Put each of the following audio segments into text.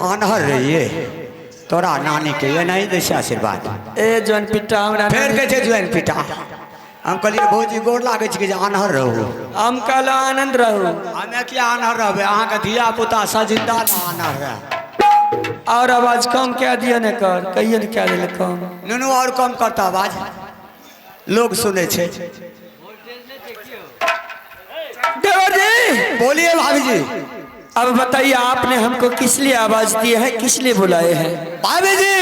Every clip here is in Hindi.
अनहर रहिए तोरा नानी के ये नहीं दे आशीर्वाद ए जन पिटा हमरा फेर के छे जुआन पिटा हम कहलिए भौजी गोर लागे छी जे अनहर रहू हम कहलो आनंद रहू हमें क्या अनहर रहबे अहाँ के धिया पुता सजिंदा ना अनहर है और आवाज कम क्या दिया ने कर कहिए ने क्या दिले कम नुनू और कम करता आवाज लोग सुने छे देवर जी बोलिए भाभी जी अब बताइए आपने हमको किस लिए आवाज दी है किस लिए बुलाए हैं भाभी जी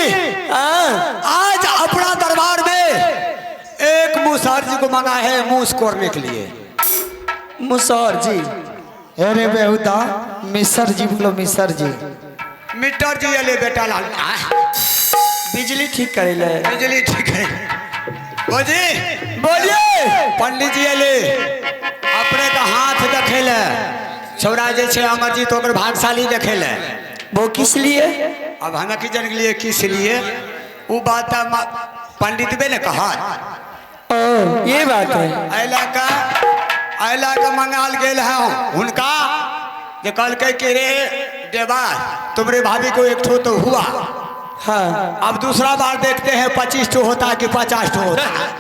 आज अपना दरबार में एक मुसहर जी को मंगा है मूस कोरने के लिए मुसहर जी अरे बेहुदा मिसर जी बोलो मिसर जी मीटर जी ले बेटा लाल बिजली ठीक करे ले बिजली ठीक है बोजी बोलिए पंडित जी ले अपने का हाथ देखे ले छौरा जे छे अमरजीत ओकर भागशाली देखे ले वो किस लिए अब हमें की जन के लिए किस लिए वो बात पंडित बे ने कहा ओ ये बात है अला का मंगाल गेल है उनका जे कल के रे देवा तुम्हारे भाभी को एक ठो तो हुआ हाँ अब दूसरा बार देखते हैं 25 ठो होता है कि 50 ठो होता है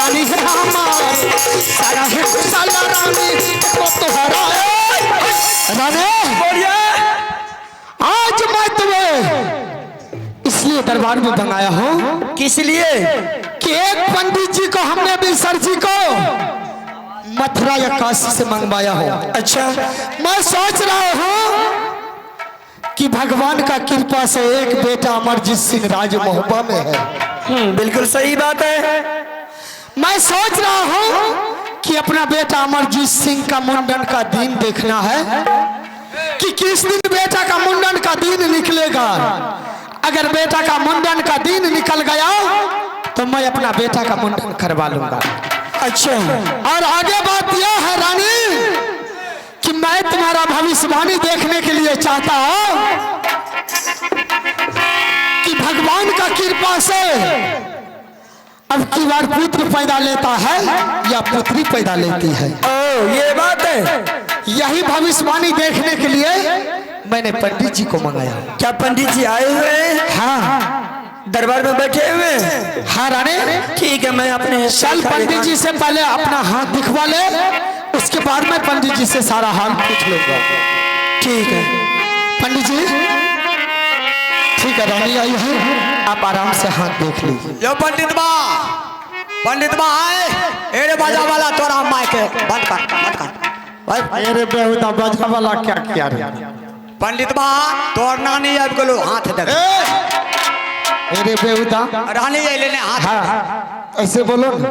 रानी है हमार सारा है साला रानी तो हरा रानी बोलिए आज मैं तुम्हें इसलिए दरबार में मंगाया हूँ किस लिए कि एक पंडित जी को हमने भी सर जी को मथुरा या काशी से मंगवाया हो। अच्छा मैं सोच रहा हूँ कि भगवान का कृपा से एक बेटा अमरजीत सिंह राज महोबा में है। बिल्कुल सही बात है। मैं सोच रहा हूँ कि अपना बेटा अमरजीत सिंह का मुंडन का दिन देखना है कि किस दिन बेटा का मुंडन का दिन निकलेगा। अगर बेटा का मुंडन का दिन निकल गया तो मैं अपना बेटा का मुंडन करवा लूंगा। अच्छा और आगे बात यह है रानी कि मैं तुम्हारा भविष्यवाणी देखने के लिए चाहता हूं कि भगवान का कृपा से अब की बार पुत्र पैदा लेता है या पुत्री पैदा लेती है। ओ ये बात है। यही भविष्यवाणी देखने के लिए मैंने पंडित जी को मंगाया। क्या पंडित जी आए हुए हैं? हाँ दरबार में बैठे हुए हैं। हाँ रानी ठीक है मैं अपने चल पंडित जी से पहले अपना हाथ दिखवा ले, उसके बाद मैं पंडित जी से सारा हाल पूछ लूंगा। ठीक है पंडित जी ठीक है, रानी आई है, आप आराम से हाथ देख लीजिए। यो पंडित बा आए। एरे बाजा वाला तोरा माइक बंद कर भाई। अरे बेहुदा बाजा वाला क्या किया रे? पंडित बा तोर नानी अब गेलो हाथ देख। अरे बेहुदा रानी आई लेने हाथ। हाँ ऐसे बोलो ना।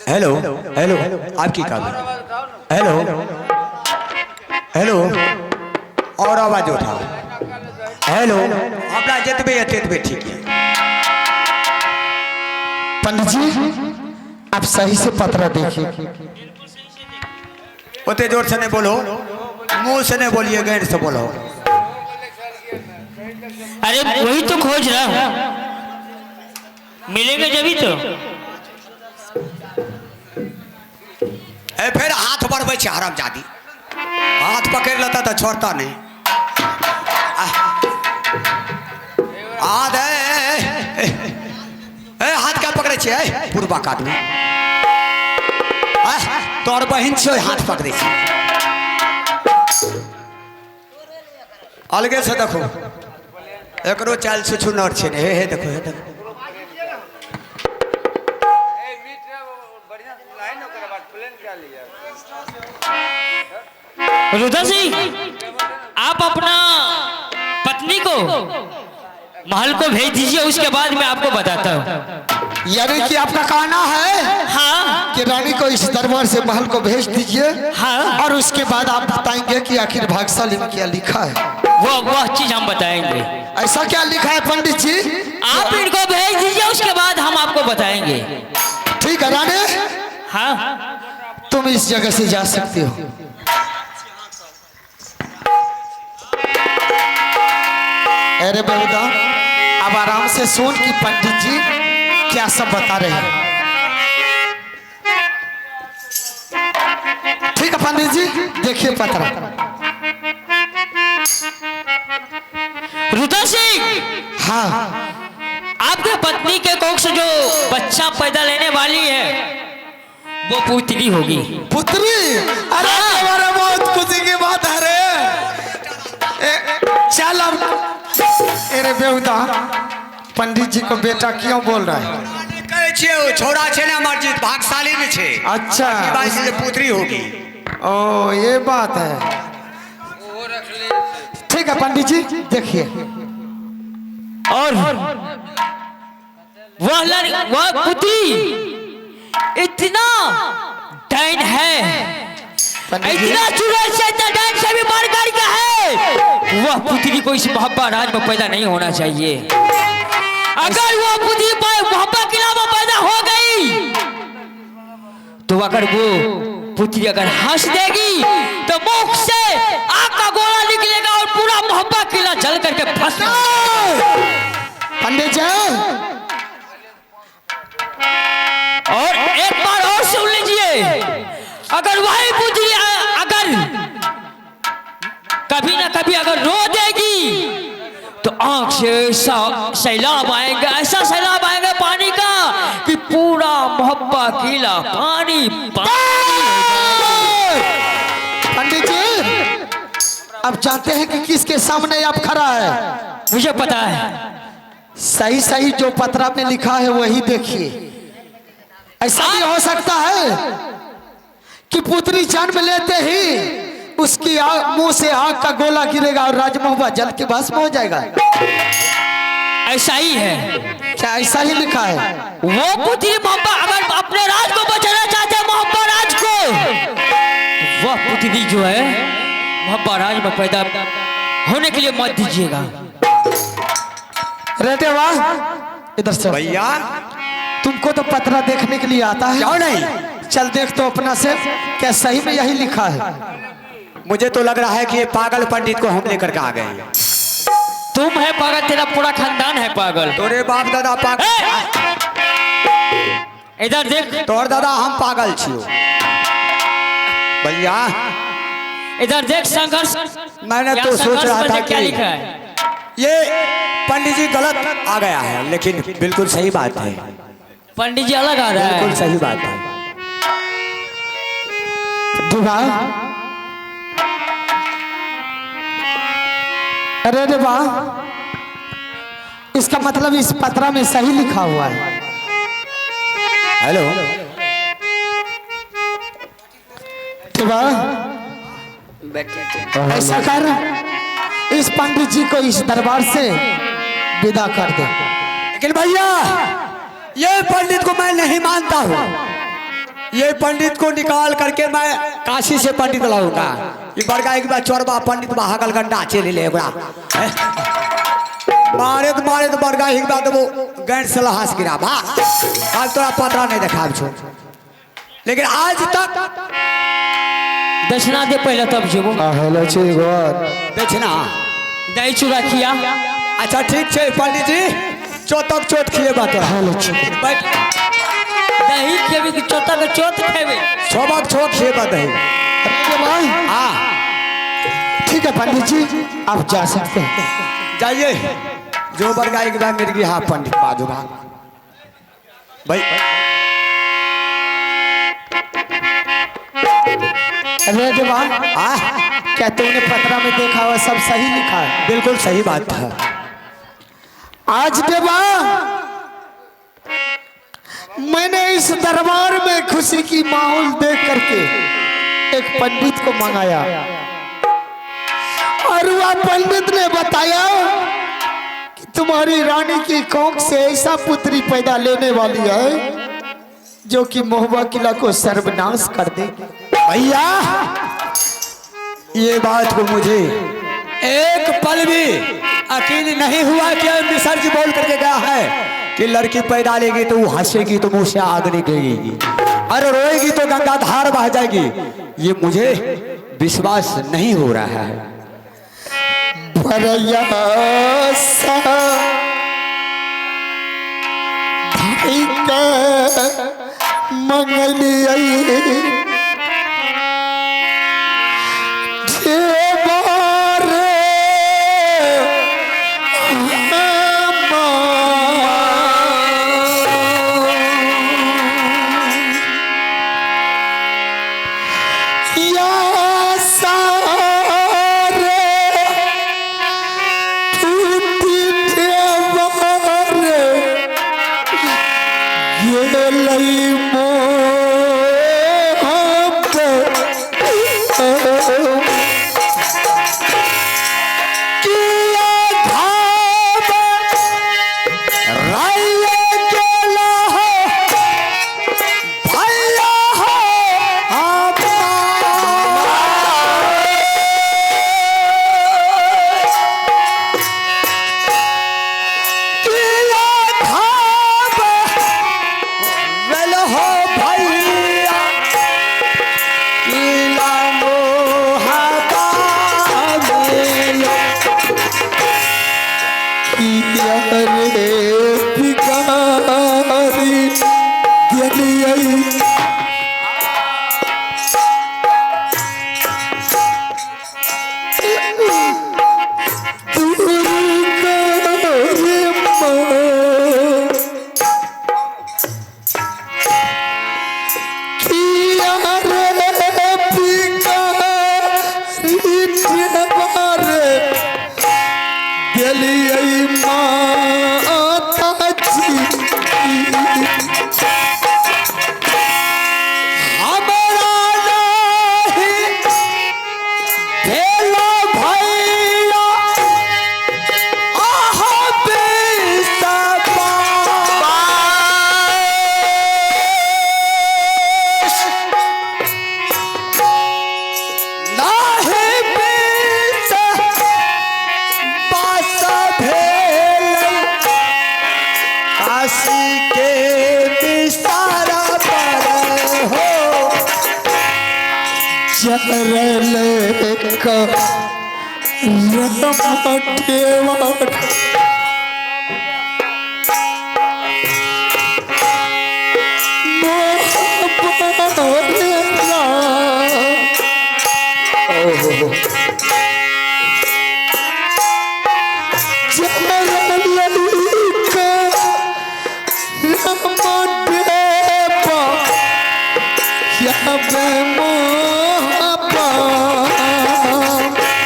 हेलो आपकी काम हेलो और आवाज उठाओ। हेलो अपना जितबे ठीक है। पंडित जी आप सही से पत्र देखिए। उतने जोर से नहीं बोलो, मुंह से नहीं बोलिए, गैर से बोलो। अरे वही तो खोज रहा हूँ, मिलेंगे जभी तो। फिर हाथ बढ़वे छे हरामजादी। हाथ पकड़ लेता तो छोड़ता नहीं। हाथ क्या पकड़े छे पूर्वा का आदमी? तोर बहन छे हाथ पकड़े छे। अलगे से देखो एकरो चाल से छुनर छे। हे देखो रुद्र सिंह, आप अपना पत्नी को महल को भेज दीजिए, उसके बाद मैं आपको बताता हूँ। यानी कि आपका कहना है हाँ कि रानी को इस दरबार से महल को भेज दीजिए। हाँ। और उसके बाद आप बताएंगे कि आखिर भाग्यशाली में क्या लिखा है। वो चीज हम बताएंगे। ऐसा क्या लिखा है पंडित जी? आप इनको भेज दीजिए, उसके बाद हम आपको बताएंगे। ठीक है रानी, हाँ तुम इस जगह से जा सकते हो। अरे बेहुदा अब आराम से सुन कि पंडित जी क्या सब बता रहे हैं। ठीक है पंडित जी देखिए पत्र। रुद्र सिंह, हाँ आपके पत्नी के कोख से जो बच्चा पैदा लेने वाली है वो पुत्री होगी। पुत्री? अरे हमारा बहुत खुशी की बात है रे। चल अब। अरे बेहुदा पंडित जी को बेटा क्यों बोल रहा है? कहे छे छोरा छे ना मर्जित भाग्यशाली में छे। अच्छा से पुत्री होगी। ओ ये बात है। ठीक है पंडित जी देखिए। और वह पुत्री इतना डैन है, इतना चुड़ैल से, इतना डैन से भी मार कर के है। वह पुत्री को इस मोहब्बा राज में पैदा नहीं होना चाहिए। अगर वह पुत्री मोहब्बा किला में पैदा हो गई तो अगर वो पुत्री अगर हंस देगी तो मुख से आग का गोला निकलेगा और पूरा मोहब्बा किला जल करके फंस। पंडित जी और एक बार और सुन लीजिए, अगर वही पुत्री अगर कभी ना कभी अगर रो देगी तो आंख से ऐसा सैलाब आएगा, ऐसा सैलाब आएगा पानी का कि पूरा मोहब्बा किला पानी पंडित जी अब जानते हैं कि किसके सामने आप खड़ा है? मुझे पता है। सही सही जो पत्रा में लिखा है वही देखिए। ऐसा भी हो सकता है कि पुत्री जन्म लेते ही उसकी मुंह से आग का गोला गिरेगा और राजमहुआ जल के भस्म हो जाएगा। ऐसा ही है। क्या ऐसा ही लिखा है? वो पुत्री मोहब्बा अगर अपने राज को बचाना चाहते हैं, मोहब्बा राज को, वह पुत्री जो है मोहब्बा राज में पैदा होने के लिए मत दीजिएगा। रेटे वाह इधर से भैया तुमको तो पत्रा देखने के लिए आता है? क्यों नहीं? चल देख तो अपना से क्या सही में यही लिखा है? मुझे तो लग रहा है कि ये पागल पंडित को हम लेकर के आ गए हैं। तुम है पागल, तेरा पूरा खानदान है पागल। तोरे बाप दादा पागल, इधर देख, तोर दादा हम पागल छियो। भैया इधर देख, संघर्ष मैंने तो सोच संघर्ष रहा पर था क्या कि लिखा है। ये पंडित जी गलत आ गया है, लेकिन बिल्कुल सही बात है। पंडित जी अलग आ रहा बिल्कुल है। सही बात है। देवा, अरे देवा, इसका मतलब इस पत्रा में सही लिखा हुआ है। हेलो, देवा, ऐसा कर, इस पंडित जी को इस दरबार से विदा कर दे। लेकिन भैया ये पंडित को मैं नहीं मानता हूँ। ये पंडित को निकाल करके मैं काशी से पंडित लाऊंगा। ये बड़का एक बार चोरबा पंडित बहागल गंडा चले ले मारे तो बड़का एक बार तो वो गैंड से लहास गिरा भा आज तोरा पतरा नहीं देखा छो। लेकिन आज तक दक्षिणा दे पहले तब जेबो। देखना दही चूड़ा खिया। अच्छा ठीक है पंडित जी, चोटक चोट खिए बात बैठ। दही खेबे कि चोटा के चोट खेबे? सबक छोट खिए बात है। हाँ ठीक है पंडित जी, आप जा सकते हैं। जाइए, जो बरगा एक बार मिर्गी हाँ पंडित बाजू भाई। अरे देवा, हाँ क्या तुमने पत्रा में देखा हुआ सब सही लिखा है? बिल्कुल सही बात है। आज देवा, मैंने इस दरबार में खुशी की माहौल देख करके एक पंडित को मंगाया और वह पंडित ने बताया कि तुम्हारी रानी की कोख से ऐसा पुत्री पैदा लेने वाली है जो कि महुआ किला को सर्वनाश कर देगी। भैया ये बात को मुझे एक पल भी यकीन नहीं हुआ कि मिसर जी बोल करके गया है कि लड़की पैदा लेगी तो वो हंसेगी तो मुंह से आग निकलेगी, अरे रोएगी तो गंगा धार बह जाएगी। ये मुझे विश्वास नहीं हो रहा है। भरया सा भाई का मंगलिया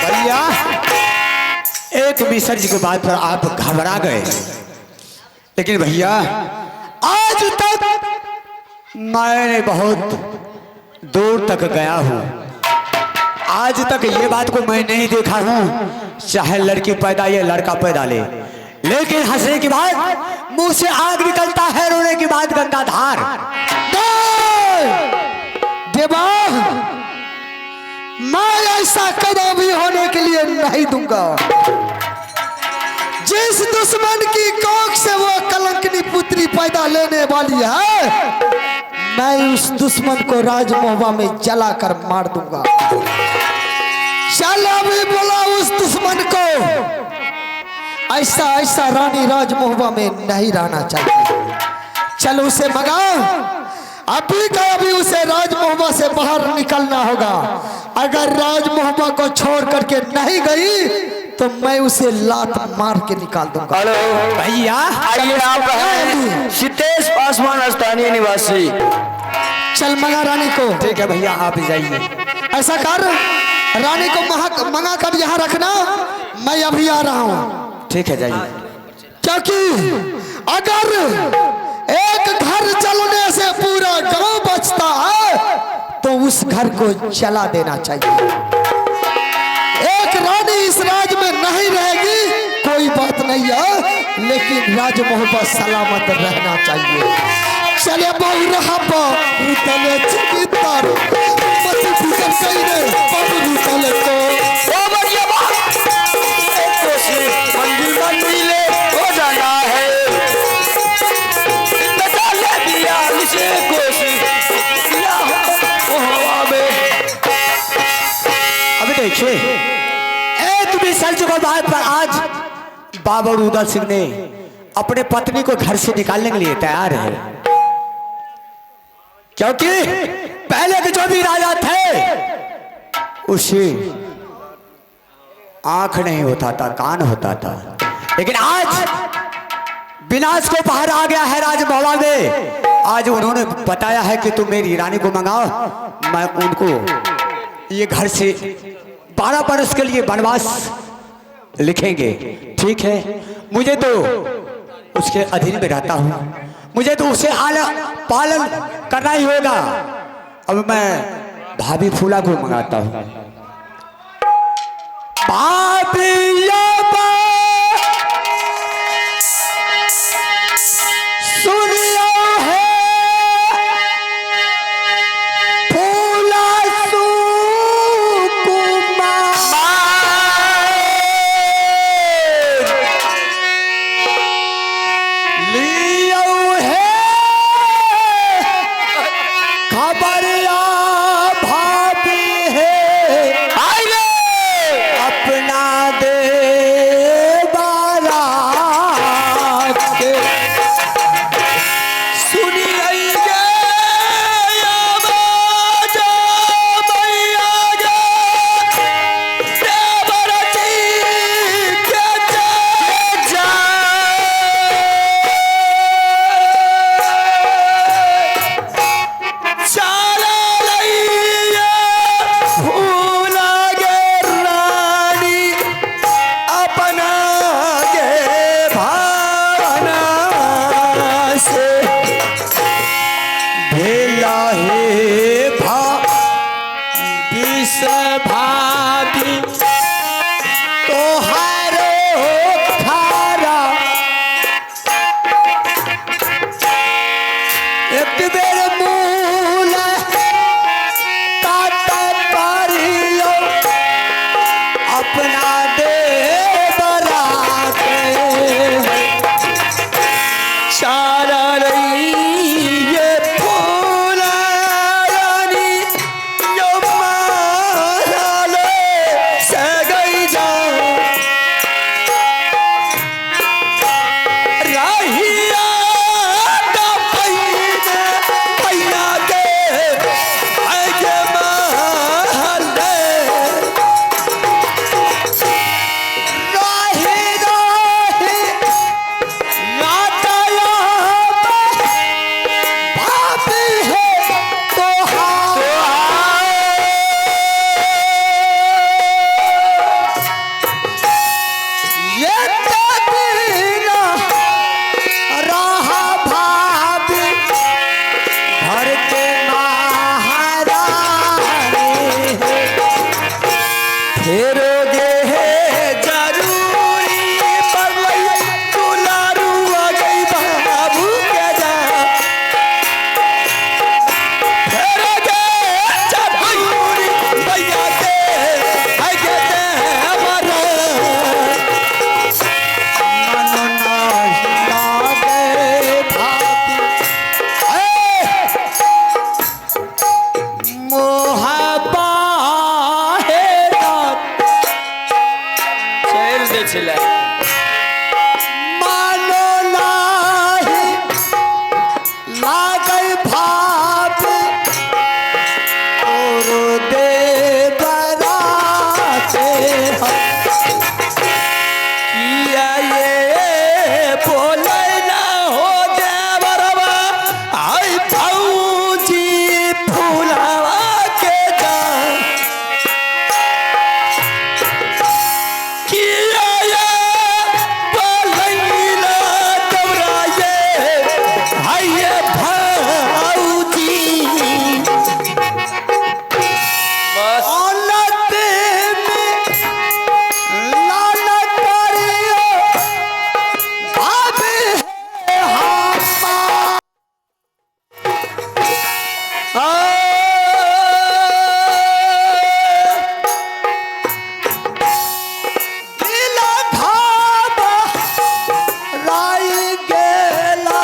भैया एक मिसर जी की बात पर आप घबरा गए, लेकिन भैया आज तक मैं बहुत दूर तक गया हूँ, आज तक ये बात को मैं नहीं देखा हूँ चाहे लड़की पैदा या लड़का पैदा ले, लेकिन हंसने के बाद मुंह से आग निकलता है, रोने के बाद गंगा धार। देवा, मैं ऐसा कदम भी होने के लिए नहीं दूंगा। जिस दुश्मन की कोख से वो कलंकनी पुत्री पैदा लेने वाली है, मैं उस दुश्मन को राजमहबा में जलाकर मार दूंगा। चल अभी बोला उस दुश्मन को, ऐसा ऐसा रानी राजमहबा में नहीं रहना चाहिए। चल उसे मगा, अभी का अभी उसे राजमहबा से बाहर निकलना होगा। अगर राजमहबा को छोड़ करके नहीं गई तो मैं उसे लात मार के निकाल दूंगा। हेलो भैया आइए, आप हैं सिद्धेश पासवान स्थानीय निवासी। चल मगा रानी को। ठीक है भैया, आप जाइए। ऐसा कर, रानी को मंगा कर यहाँ रखना, मैं अभी आ रहा हूँ। ठीक है जाइए। क्योंकि अगर एक घर जलने से पूरा गांव बचता है तो उस घर को जला देना चाहिए। एक रानी इस राज में नहीं रहेगी कोई बात नहीं है, लेकिन राजमहबा सलामत रहना चाहिए। चले बहु रहा उतले चिकित्तर मत भूतन कइरे बाबू उतले तो ओ बढ़िया बात, मंजिल मंजिले हो जाना है, निकाल दिया इसे कोशिश किया हो हवा में। अभी देखिए, एक भी सच को बात पर आज बाबा उदय सिंह ने अपने पत्नी को घर से निकालने के लिए तैयार है, क्योंकि पहले के जो भी राजा थे उसे आंख नहीं होता था, कान होता था, लेकिन आज विनाश को बाहर आ गया है राजमहल में। आज उन्होंने बताया है कि तुम मेरी रानी को मंगाओ, मैं उनको ये घर से 12 बरस के लिए वनवास लिखेंगे। ठीक है, मुझे तो उसके अधीन में रहता हूँ, मुझे तो उसे पालन करना ही होगा। अब मैं भाभी फूला को मंगाता हूँ। सुनियो है फूला खबरिया भाभी है अपना दे बारात के। भाभी तोहारो खारा एक बेर मूल काटा पारियो अपना दे बरात सारा रही ये फूला रानी यो माराले से गई जाओ राहिया का पैया के आगे महले पूछ ले। मानो नाही लागल भाव और दे बराते किया ये बोले ना हो देवरवा आई भौजी फूलावा के जान। किया ये बोले ना देवरा ये आई ये भौजी। बस औलत में लालच करियो भाव है हापा दिल भाव राई गेला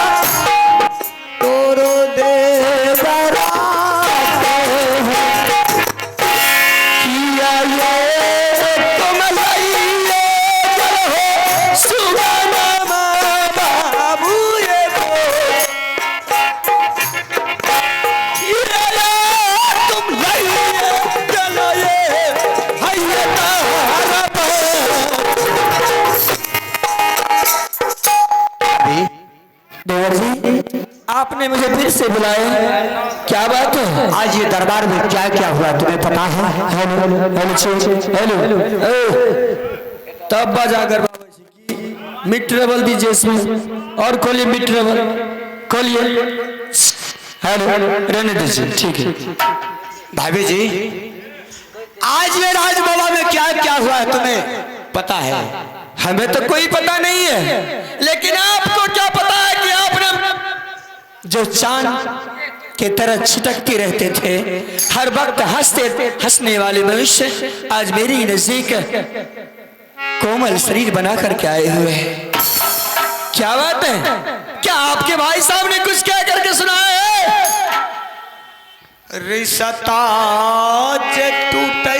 तोरो देवरा किया ये कमलैया जल हो सुगाना बाबू ये को। किया ये कमलैया जल ये हैया तारा देवर जी, आपने मुझे फिर से बुलाया, क्या बात है? आज ये दरबार में क्या क्या हुआ तुम्हें पता है? हेलो तब बाजागर बाबा जी की मिड ट्रेवल दीजिए इसमें और खोलिए मिड ट्रेवल खोलिए। हेलो रहने दीजिए, ठीक है। भाभी जी आज ये राज बाबा में क्या क्या हुआ है तुम्हें पता है? हमें तो कोई पता नहीं है, लेकिन आपको क्या पता है कि आपने जो चांद के तरह छिटकते रहते थे हर वक्त हंसने वाले मनुष्य आज मेरी नजदीक कोमल शरीर बना करके आए हुए हैं। क्या बात है? क्या आपके भाई साहब ने कुछ कह करके सुनाया है? रिश्ता जे टूटे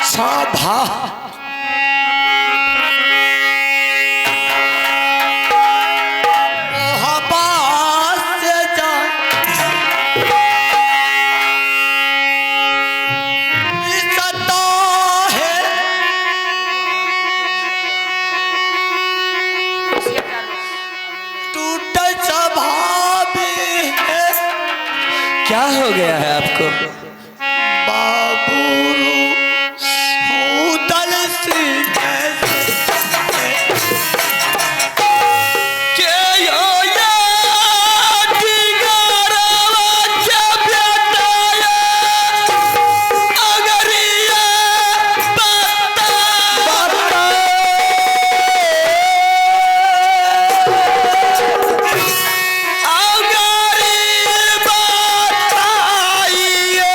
सभा मोहब्बत से जा रिश्ता है टूटे सभा भी है। क्या हो गया है आपको? बाबू उदल सिंह के यो या दिगारवा के बेटा या अगरिया बता अगरी बताइए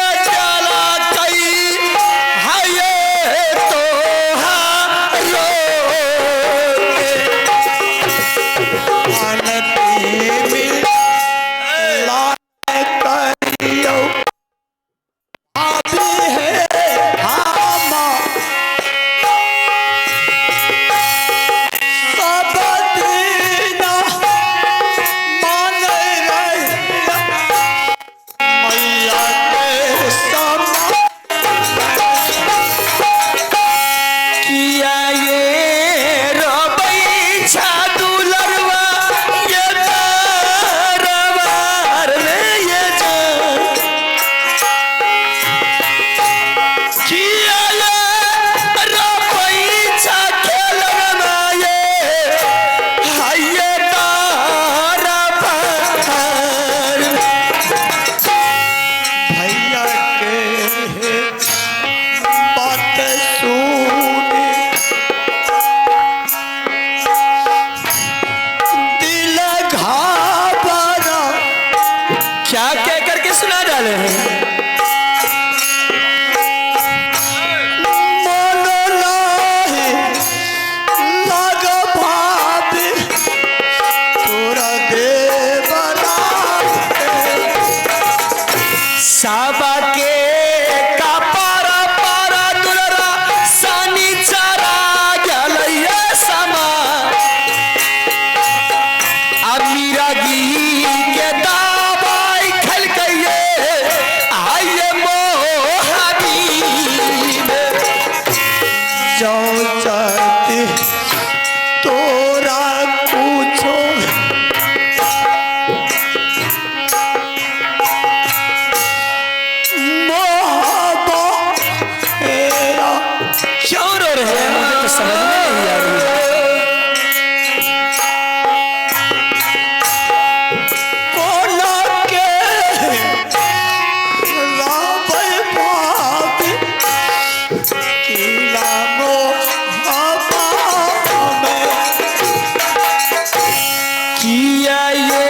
जाऊं चाहती तोरा पूछो मोहब्बत तेरा क्यों रो रहे हैं? मुझे तो समझ में नहीं आ रही है। बोला के रावल भाभी किला मोहब्बत में किया ये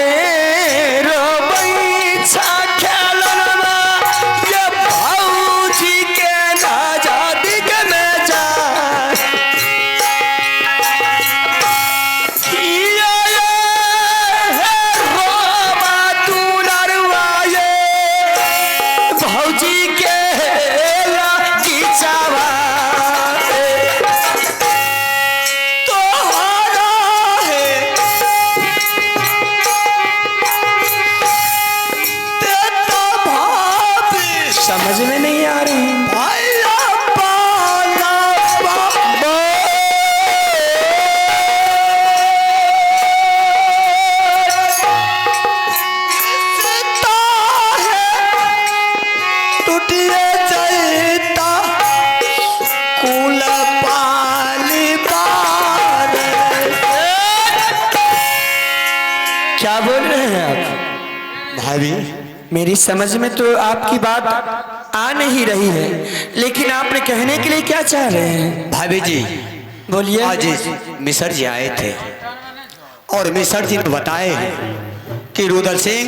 रोबैछा खेलनमा, ये भाऊजी के आजादी के में जा। किया ये रोबा तू नरवाए, भाऊजी के लागी चावा। तोहरा है तेरा भाभी समझ में नहीं आ रही। भैया पाला बाबा सीता है टूटिए जाता कुल पाली बार क्या बोल रहे हैं आप? भाभी मेरी समझ में तो आपकी बात आ नहीं रही है, लेकिन आपने कहने के लिए क्या चाह रहे हैं? भाभी जी बोलिए। आज मिसर जी आए थे और मिसर जी ने बताए कि रुदल सिंह